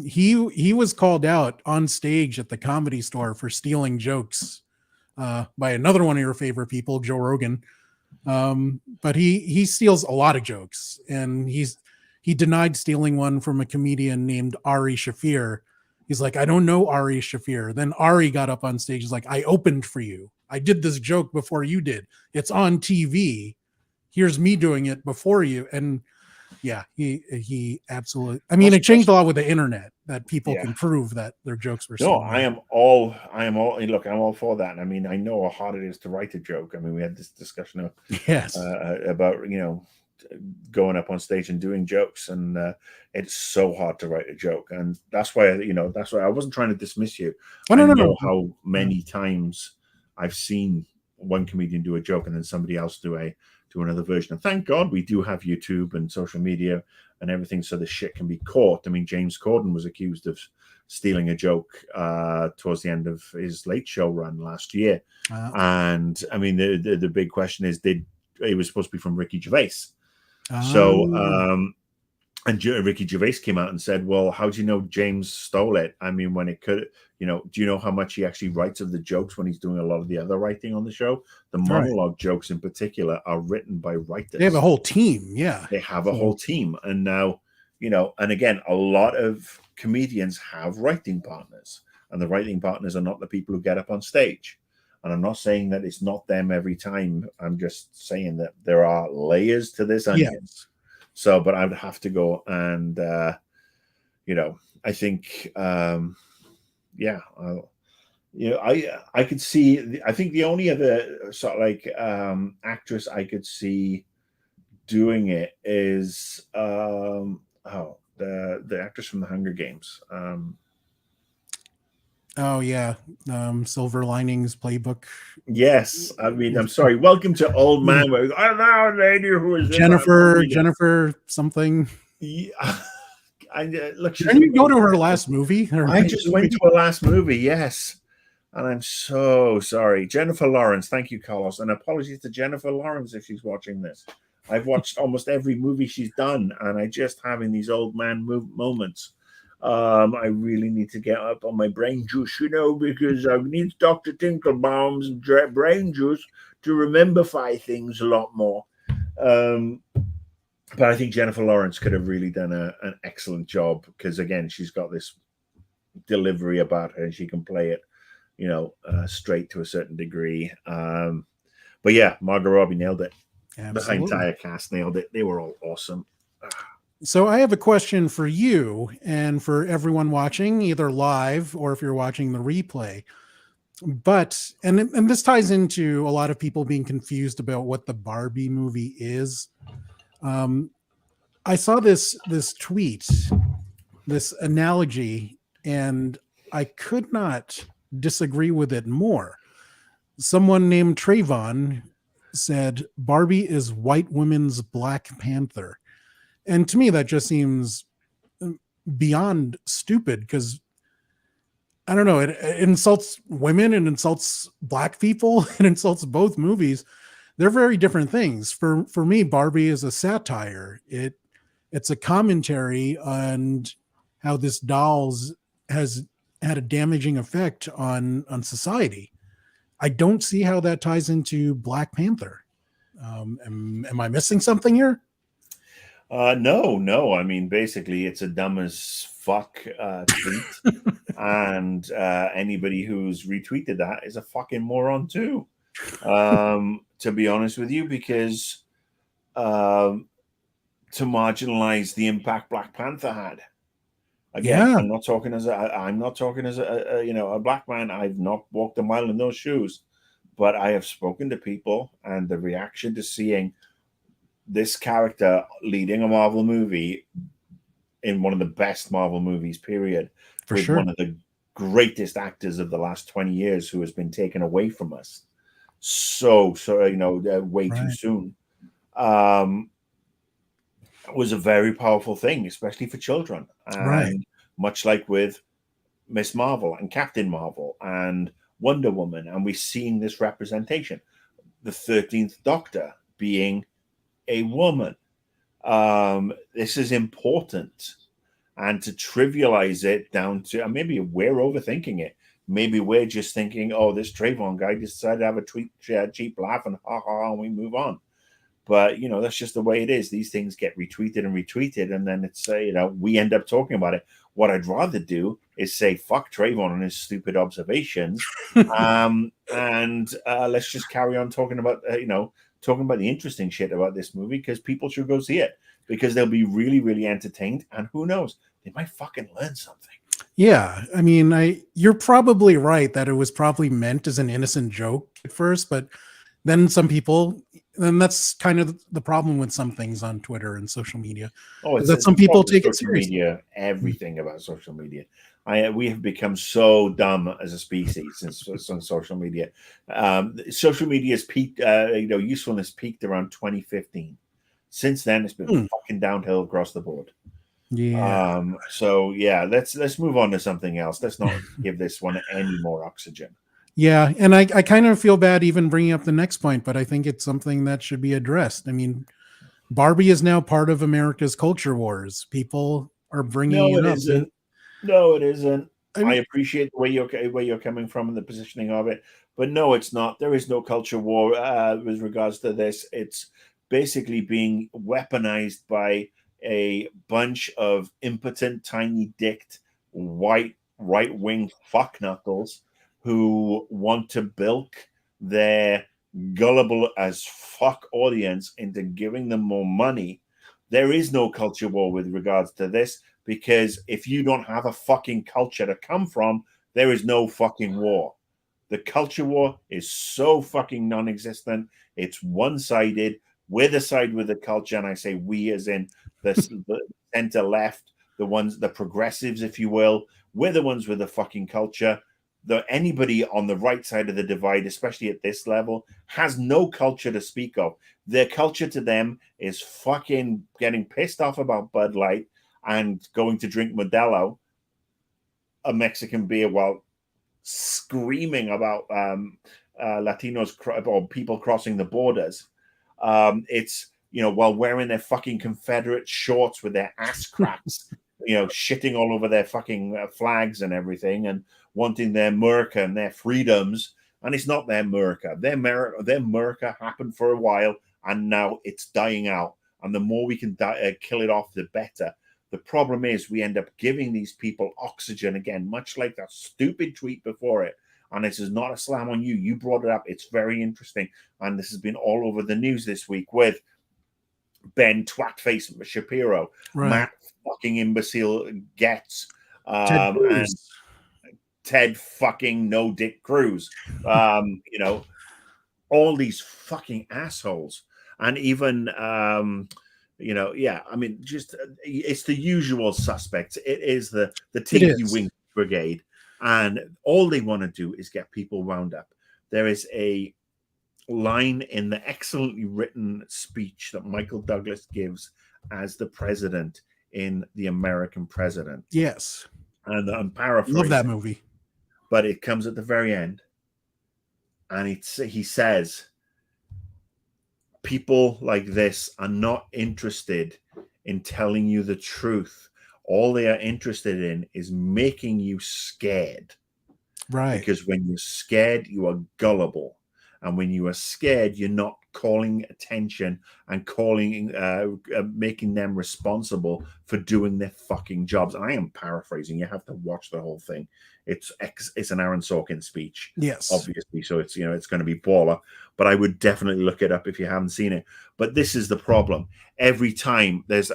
he was called out on stage at the Comedy Store for stealing jokes by another one of your favorite people, Joe Rogan. But he steals a lot of jokes, and he denied stealing one from a comedian named Ari Shafir. He's like, I don't know Ari Shafir. Then Ari got up on stage. He's like, I opened for you. I did this joke before you did. It's on TV. Here's me doing it before you. And yeah, he absolutely. I mean, it changed a lot with the internet that people can prove that their jokes were no. stolen. I am all. Look, I'm all for that. I mean, I know how hard it is to write a joke. I mean, we had this discussion about going up on stage and doing jokes, and it's so hard to write a joke, and that's why I wasn't trying to dismiss you. Oh, I no, know how many times I've seen one comedian do a joke and then somebody else do another version. And thank God we do have YouTube and social media and everything, so the shit can be caught. I mean, James Corden was accused of stealing a joke towards the end of his Late Show run last year, and I mean, the big question is, it was supposed to be from Ricky Gervais. So, and Ricky Gervais came out and said, well, how do you know James stole it? I mean, when it could, do you know how much he actually writes of the jokes when he's doing a lot of the other writing on the show? The monologue jokes in particular are written by writers. They have a whole team. Yeah. They have a whole team. And now, and again, a lot of comedians have writing partners, and the writing partners are not the people who get up on stage. And I'm not saying that it's not them every time. I'm just saying that there are layers to this onion. Yes. So, but I would have to go and, I think, I could see. I think the only other sort of like actress I could see doing it is the actress from the Hunger Games. Oh yeah, Silver Linings Playbook. Yes, I mean, I'm sorry. Welcome to Old Man. I know a lady who is Jennifer something. Yeah. Look, didn't you go to her last movie? I just went to her last movie. Yes, and I'm so sorry, Jennifer Lawrence. Thank you, Carlos, and apologies to Jennifer Lawrence if she's watching this. I've watched almost every movie she's done, and I just having these old man moments. I really need to get up on my brain juice, because I need Dr. Tinklebaum's brain juice to rememberify things a lot more. But I think Jennifer Lawrence could have really done an excellent job because, again, she's got this delivery about her and she can play it, straight to a certain degree. But yeah, Margot Robbie nailed it. Absolutely. The entire cast nailed it. They were all awesome. So I have a question for you and for everyone watching, either live or if you're watching the replay. But and this ties into a lot of people being confused about what the Barbie movie is. I saw this tweet, this analogy, and I could not disagree with it more. Someone named Trayvon said Barbie is white women's Black Panther. And to me, that just seems beyond stupid because I don't know, it insults women, it insults Black people, it insults both movies. They're very different things. For me, Barbie is a satire. It's a commentary on how this dolls has had a damaging effect on society. I don't see how that ties into Black Panther. Am I missing something here? No. I mean, basically, it's a dumb as fuck tweet, and anybody who's retweeted that is a fucking moron too. To be honest with you, because to marginalize the impact Black Panther had. Again, Yeah. I'm not talking as a black man. I've not walked a mile in those shoes, but I have spoken to people, and the reaction to seeing this character leading a Marvel movie in one of the best Marvel movies, period, For with sure. one of the greatest actors of the last 20 years who has been taken away from us way too soon, was a very powerful thing, especially for children. And much like with Miss Marvel and Captain Marvel and Wonder Woman, and we're seeing this representation. The 13th Doctor being a woman. This is important. And to trivialize it down to, and maybe we're overthinking it. Maybe we're just thinking, oh, this Trayvon guy decided to have a cheap laugh and and we move on. But, that's just the way it is. These things get retweeted, and then it's, we end up talking about it. What I'd rather do is say, fuck Trayvon and his stupid observations. And let's just carry on talking about, talking about the interesting shit about this movie, because people should go see it, because they'll be really, really entertained. And who knows, they might fucking learn something. Yeah. I mean, you're probably right that it was probably meant as an innocent joke at first, but then some people, and that's kind of the problem with some things on Twitter and social media. Oh, is that some people take it social media, everything about social media. We have become so dumb as a species since on social media. Social media's peaked, usefulness peaked around 2015. Since then, it's been fucking downhill across the board. Yeah. Let's move on to something else. Let's not give this one any more oxygen. Yeah, and I kind of feel bad even bringing up the next point, but I think it's something that should be addressed. I mean, Barbie is now part of America's culture wars. People are bringing it up. No, it isn't. I appreciate the way you're coming from and the positioning of it, but no, it's not. There is no culture war with regards to this. It's basically being weaponized by a bunch of impotent, tiny-dicked, white right-wing fuckknuckles who want to bilk their gullible as fuck audience into giving them more money. There is no culture war with regards to this, because if you don't have a fucking culture to come from, there is no fucking war. The culture war is so fucking non-existent. It's one-sided. We're the side with the culture, and I say we as in the center left, the progressives, if you will. We're the ones with the fucking culture. Anybody on the right side of the divide, especially at this level, has no culture to speak of. Their culture to them is fucking getting pissed off about Bud Light and going to drink Modelo, a Mexican beer, while screaming about Latinos or people crossing the borders. It's, while wearing their fucking Confederate shorts with their ass cracks, shitting all over their fucking flags and everything, and wanting their America and their freedoms. And it's not their America. Their America happened for a while, and now it's dying out. And the more we can kill it off, the better. The problem is we end up giving these people oxygen again, much like that stupid tweet before it. And this is not a slam on you. You brought it up. It's very interesting. And this has been all over the news this week with Ben Twatface Shapiro, Matt fucking imbecile Getz, and Ted fucking no dick Cruz. All these fucking assholes. And even it's the usual suspects. It is the Tinky Wink Brigade, and all they want to do is get people wound up. There is a line in the excellently written speech that Michael Douglas gives as the president in The American President. Yes. And I'm paraphrasing. Love that movie. But it comes at the very end. And he says, people like this are not interested in telling you the truth. All they are interested in is making you scared. Right. Because when you're scared, you are gullible. And when you are scared, you're not calling attention and making them responsible for doing their fucking jobs. And I am paraphrasing. You have to watch the whole thing. It's an Aaron Sorkin speech. Yes. Obviously. So it's going to be baller. But I would definitely look it up if you haven't seen it. But this is the problem. Every time there's,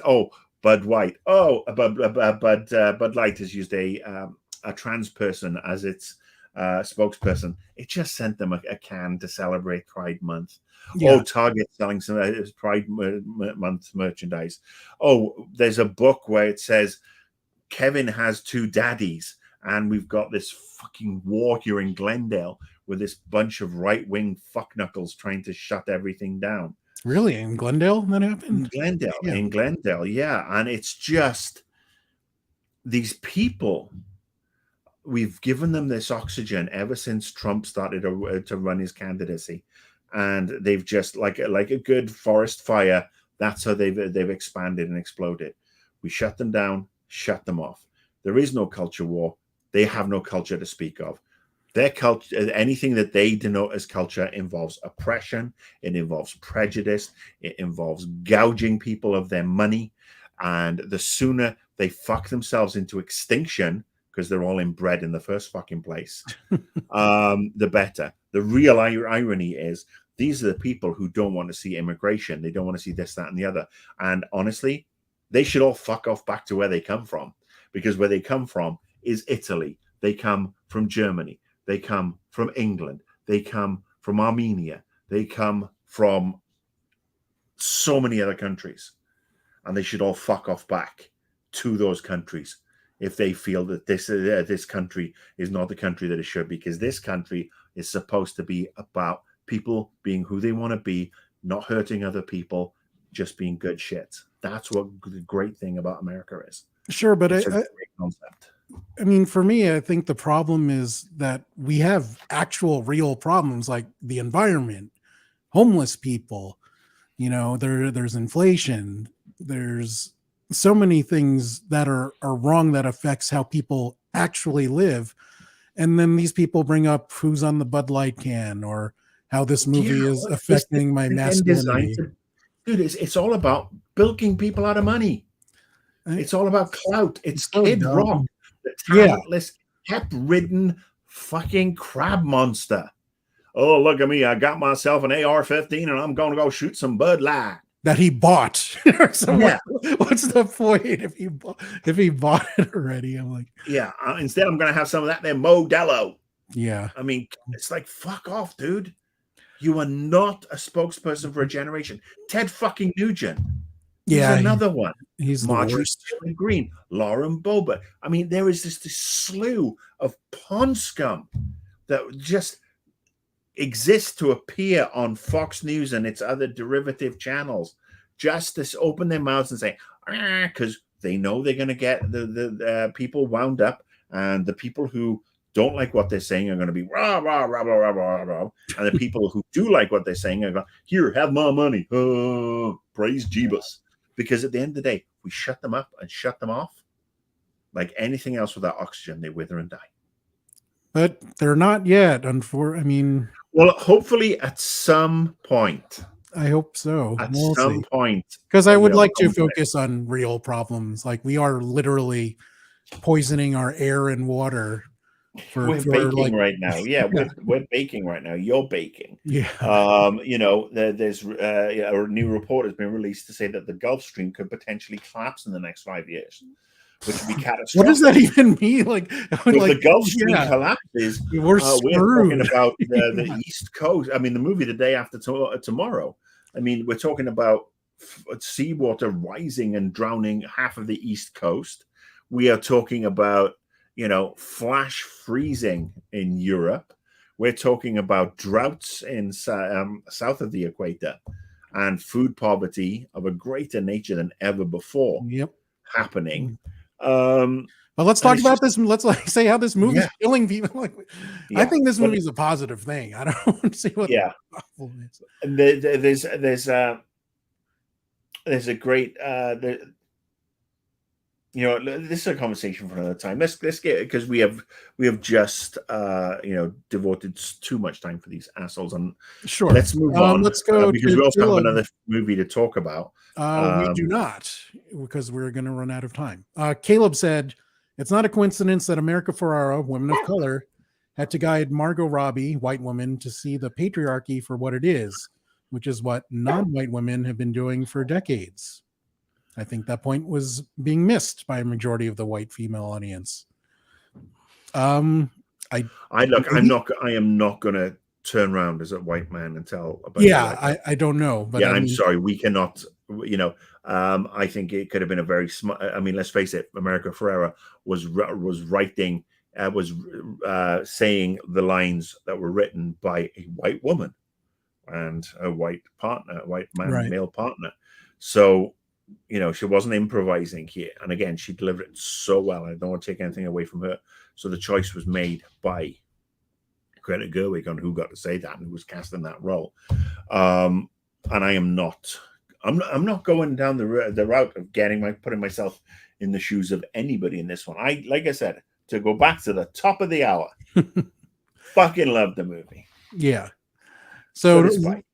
Bud White. Bud Light has used a trans person as its spokesperson. It just sent them a can to celebrate Pride Month. Yeah. Target selling some Pride Month merchandise. There's a book where it says Kevin has two daddies, and we've got this fucking war here in Glendale with this bunch of right-wing fuckknuckles trying to shut everything down. Really? In Glendale that happened? In Glendale, yeah. And it's just these people, we've given them this oxygen ever since Trump started to run his candidacy. And they've just, like a good forest fire, that's how they've expanded and exploded. We shut them down, shut them off. There is no culture war. They have no culture to speak of. Their culture, anything that they denote as culture, involves oppression. It involves prejudice. It involves gouging people of their money. And the sooner they fuck themselves into extinction, because they're all inbred in the first fucking place, the better. The real irony is these are the people who don't want to see immigration. They don't want to see this, that, and the other. And honestly, they should all fuck off back to where they come from, because where they come from is Italy. They come from Germany. They come from England. They come from Armenia. They come from so many other countries. And they should all fuck off back to those countries if they feel that this country is not the country that it should be, because this country is supposed to be about people being who they want to be, not hurting other people, just being good shits. That's what the great thing about America is. Sure, but it's a great concept. I mean, for me, I think the problem is that we have actual real problems like the environment, homeless people, there's inflation, there's so many things that are wrong that affects how people actually live. And then these people bring up who's on the Bud Light can or how this movie is affecting my masculinity. Dude, it's all about bilking people out of money. It's all about clout. It's Kid Rock, the talentless, hep-ridden fucking crab monster. Oh, look at me. I got myself an AR-15 and I'm going to go shoot some Bud Light. That he bought. What's the point if he bought it already? I'm like, instead I'm going to have some of that there Modelo. Yeah. I mean, it's like, fuck off, dude. You are not a spokesperson for a generation. Ted fucking Nugent. He's another one. He's Marjorie Taylor Greene, Lauren Boebert. I mean, there is this slew of pond scum that just exists to appear on Fox News and its other derivative channels, just to open their mouths and say, because they know they're going to get the people wound up, and the people who don't like what they're saying are going to be rah, rah, rah, rah, rah, rah, rah. And the people who do like what they're saying are going, here, have my money. Praise Jeebus. Because at the end of the day, we shut them up and shut them off. Like anything else without oxygen, they wither and die. But they're not yet. Well, hopefully at some point. I hope so. At some point. Because I would like to focus on real problems. Like we are literally poisoning our air and water. We're baking right now. Yeah, we're baking right now. You're baking. Yeah. There's a new report has been released to say that the Gulf Stream could potentially collapse in the next 5 years, which would be catastrophic. What does that even mean? The Gulf Stream collapses, we're talking about the East Coast. I mean, the movie The Day After Tomorrow. I mean, we're talking about seawater rising and drowning half of the East Coast. We are talking about flash freezing in Europe. we're talking about droughts in south of the equator and food poverty of a greater nature than ever before happening. But let's talk about this. Let's say how this movie's killing people. I think this movie is a positive thing. I don't want to see what the problem is. There's a great this is a conversation for another time. Let's get, because we have just devoted too much time for these assholes. And sure, let's move on. Let's go because we also have another movie to talk about. We do not, because we're going to run out of time. Caleb said, "It's not a coincidence that America Ferrera, women of color, had to guide Margot Robbie, white woman, to see the patriarchy for what it is, which is what non-white women have been doing for decades." I think that point was being missed by a majority of the white female audience. I am not going to turn around as a white man and tell about. I don't know, but I'm sorry, we cannot. I think it could have been a very smart. I mean, let's face it, America Ferrera was writing, saying the lines that were written by a white woman and a white partner, a white man, male partner. So, she wasn't improvising here. And again, she delivered it so well. I don't want to take anything away from her. So the choice was made by Greta Gerwig on who got to say that and who was cast in that role. And I'm not going down the route of putting myself in the shoes of anybody in this one. Like I said, to go back to the top of the hour, fucking love the movie. Yeah. So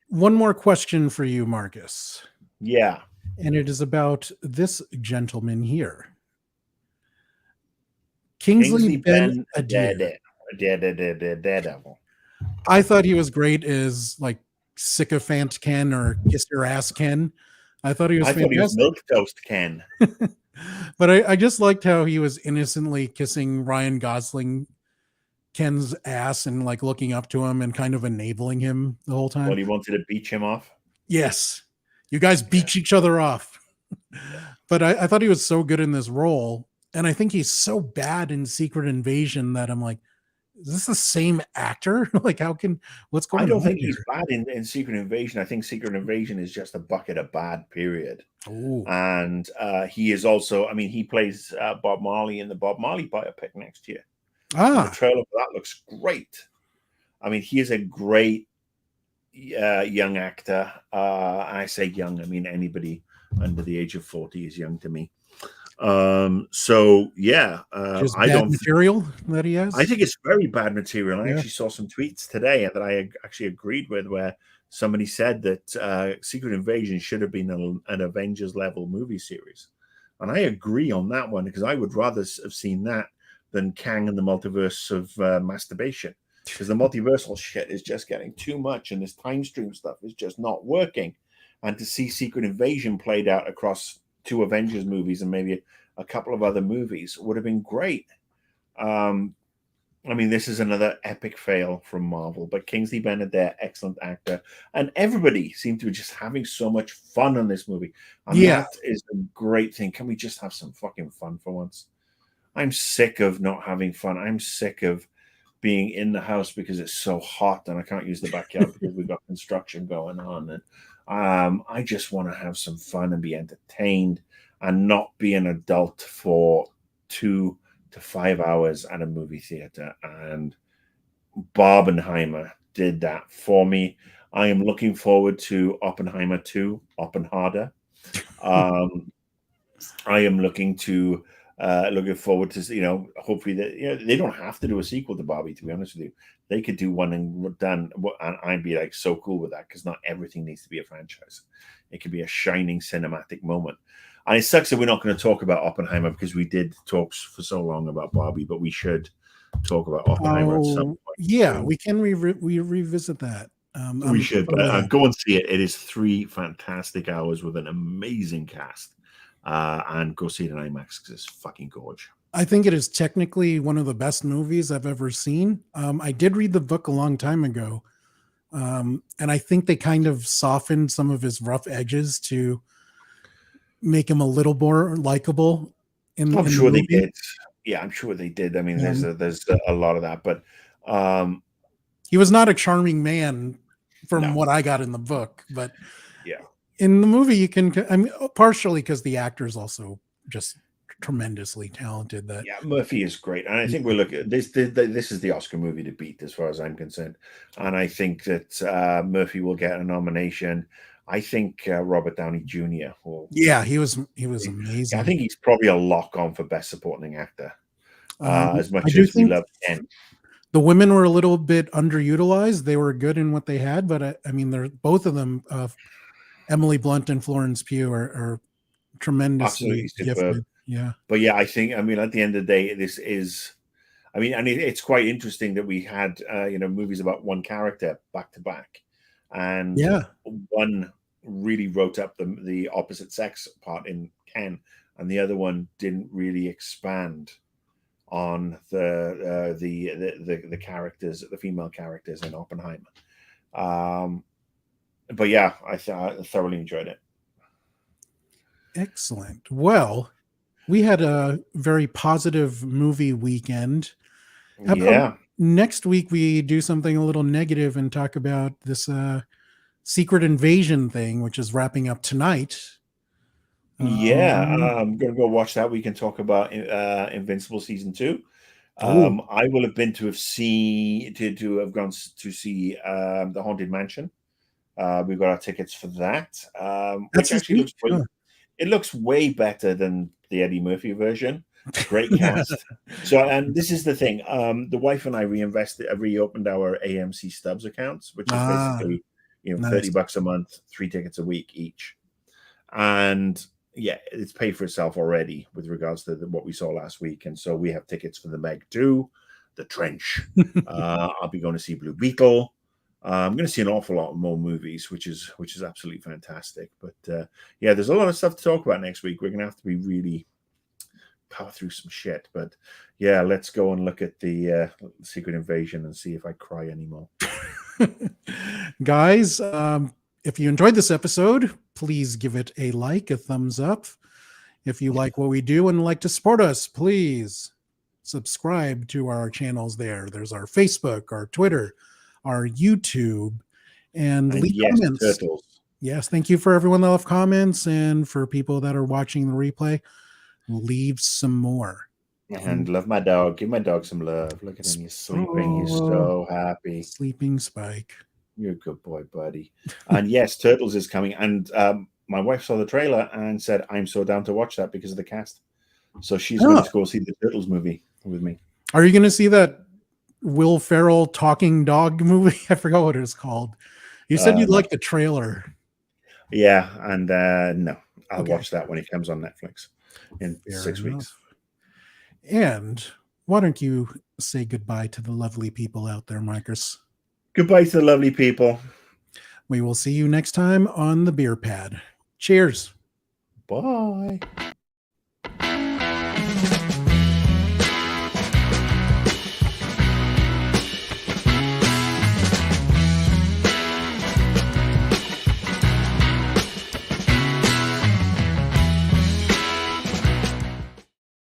one more question for you, Marcus. Yeah. And it is about this gentleman here. Kingsley Ben Daredevil. I thought he was great as like sycophant Ken or kiss your ass Ken. I thought he was fantastic. Thought he was milquetoast Ken. But I just liked how he was innocently kissing Ryan Gosling Ken's ass and like looking up to him and kind of enabling him the whole time. Well, he wanted to beach him off. Yes. You guys beach each other off. But I thought he was so good in this role. And I think he's so bad in Secret Invasion that I'm like, is this the same actor? Like, what's going on? I don't think he's bad in Secret Invasion. I think Secret Invasion is just a bucket of bad, period. Ooh. And he is also, he plays Bob Marley in the Bob Marley biopic next year. And the trailer for that looks great. He is a great young actor. I say young, anybody under the age of 40 is young to me. Just bad material that he has. I think it's very bad material. I actually saw some tweets today that I actually agreed with, where somebody said that Secret Invasion should have been an Avengers level movie series, and I agree on that one, because I would rather have seen that than Kang and the Multiverse of Masturbation, because the multiversal shit is just getting too much, and this time stream stuff is just not working. And to see Secret Invasion played out across 2 Avengers movies and maybe a couple of other movies would have been great. This is another epic fail from Marvel, but Kingsley Ben-Adir, excellent actor, and everybody seemed to be just having so much fun on this movie. And that is a great thing. Can we just have some fucking fun for once? I'm sick of not having fun. I'm sick of being in the house because it's so hot and I can't use the backyard because we've got construction going on. And I just want to have some fun and be entertained and not be an adult for 2 to 5 hours at a movie theater. And Barbenheimer did that for me. I am looking forward to Oppenheimer 2, Oppenharder. I am looking forward to, hopefully that, they don't have to do a sequel to Barbie, to be honest with you. They could do one and done, and I'd be like so cool with that, because not everything needs to be a franchise. It could be a shining cinematic moment. And it sucks that we're not going to talk about Oppenheimer, because we did talk for so long about Barbie, but we should talk about Oppenheimer at some point. Yeah, we can revisit that. We should, but go and see it. It is 3 fantastic hours with an amazing cast. And go see it in IMAX, because it's fucking gorgeous. I think it is technically one of the best movies I've ever seen. I did read the book a long time ago, and I think they kind of softened some of his rough edges to make him a little more likable. I'm sure they did. Yeah, I'm sure they did. There's a lot of that, but He was not a charming man from No. what I got in the book, but Yeah. in the movie you can, I mean, partially because the actor's also just tremendously talented. That Yeah, Murphy is great, and I think we're looking at this. This is the Oscar movie to beat, as far as I'm concerned. And I think that Murphy will get a nomination. I think Robert Downey Jr. will. Yeah, he was Yeah, amazing. I think he's probably a lock on for Best Supporting Actor. As I much do as we think love Ken. the women were a little bit underutilized. They were good in what they had, but I mean, they're both of them. Emily Blunt and Florence Pugh are tremendously Absolutely superb. gifted. Yeah. But yeah, I think, I mean, at the end of the day, this is, I mean, and it's quite interesting that we had, movies about one character back to back, and Yeah. one really wrote up the opposite sex part in Ken, and the other one didn't really expand on the characters, the female characters in Oppenheimer. But yeah, I thoroughly enjoyed it. Excellent. Well, we had a very positive movie weekend. How about next week we do something a little negative and talk about this Secret Invasion thing, which is wrapping up tonight. I'm gonna go watch that. We can talk about Invincible season 2. I will have been to have gone to see the Haunted Mansion. We've got our tickets for that, which actually looks way better than the Eddie Murphy version. Great cast. So, and this is the thing. The wife and I reopened our AMC Stubs accounts, which is basically $30 a month, 3 tickets a week each. And yeah, it's paid for itself already with regards to what we saw last week. And so we have tickets for the Meg 2, The Trench. I'll be going to see Blue Beetle. I'm going to see an awful lot more movies, which is absolutely fantastic. But yeah, there's a lot of stuff to talk about next week. We're going to have to be really power through some shit. But yeah, let's go and look at the Secret Invasion and see if I cry anymore. Guys, if you enjoyed this episode, please give it a like, a thumbs up. If you like what we do and like to support us, please subscribe to our channels there. There's our Facebook, our Twitter, our YouTube, and leave comments. Turtles. Yes, thank you for everyone that left comments, and for people that are watching the replay, leave some more. And love my dog. Give my dog some love. Look at him. He's sleeping. He's so happy. Sleeping Spike. You're a good boy, buddy. And yes, Turtles is coming. And my wife saw the trailer and said, I'm so down to watch that because of the cast. So she's going to go see the Turtles movie with me. Are you going to see that Will Ferrell talking dog movie? I forgot what it was called. You said you'd like the trailer. Yeah, and no. I'll watch that when it comes on Netflix in 6 weeks. And why don't you say goodbye to the lovely people out there, Marcus? Goodbye to the lovely people. We will see you next time on the BeerPad. Cheers. Bye.